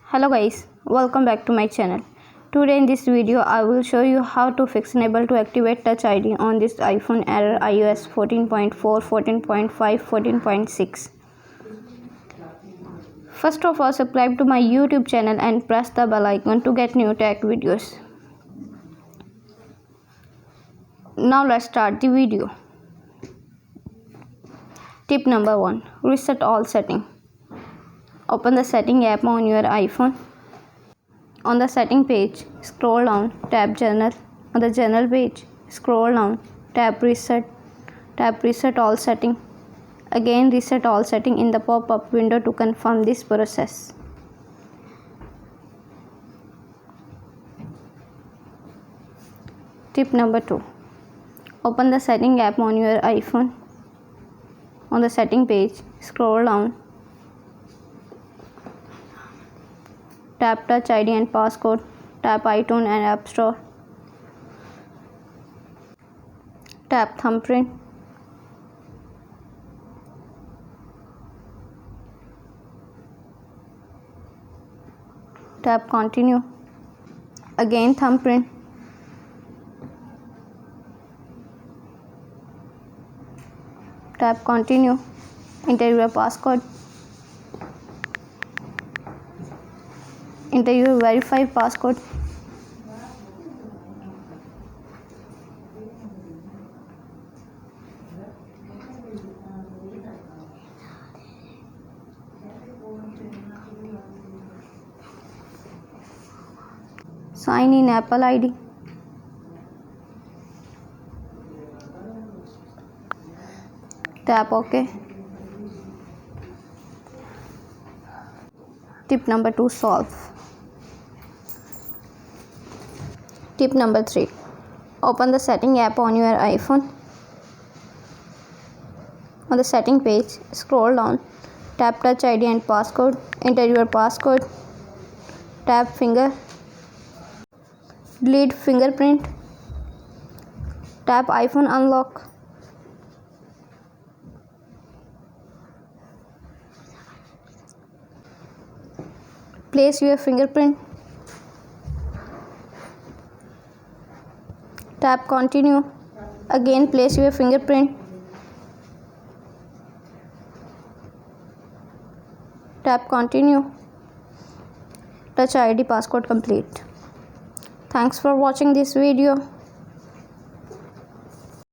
Hello guys, welcome back to my channel. Today in this video I will show you how to fix enable to activate Touch ID on this iPhone error iOS 14.4, 14.5, 14.6. First of all, subscribe to my YouTube channel and press the bell icon to get new tech videos. Now let's start the video. Tip number 1. Reset all settings. Open the setting app on your iPhone. On the setting page, scroll down, tap General. On the General page, scroll down, tap Reset all setting. Again reset all setting in the pop-up window to confirm this process. Tip number 2. Open the setting app on your iPhone. On the setting page, scroll down, tap Touch ID and passcode, tap iTunes and App Store, tap thumbprint, tap continue, again thumbprint, tap continue, enter your passcode, enter your verified passcode, sign in Apple ID, tap OK. Tip number 2. Solve. Tip number 3. Open the setting app on your iPhone. On the setting page, scroll down, tap Touch ID and passcode, enter your passcode, tap finger, delete fingerprint, tap iPhone unlock, place your fingerprint, tap continue, again place your fingerprint, tap continue, Touch ID passcode complete. Thanks for watching this video.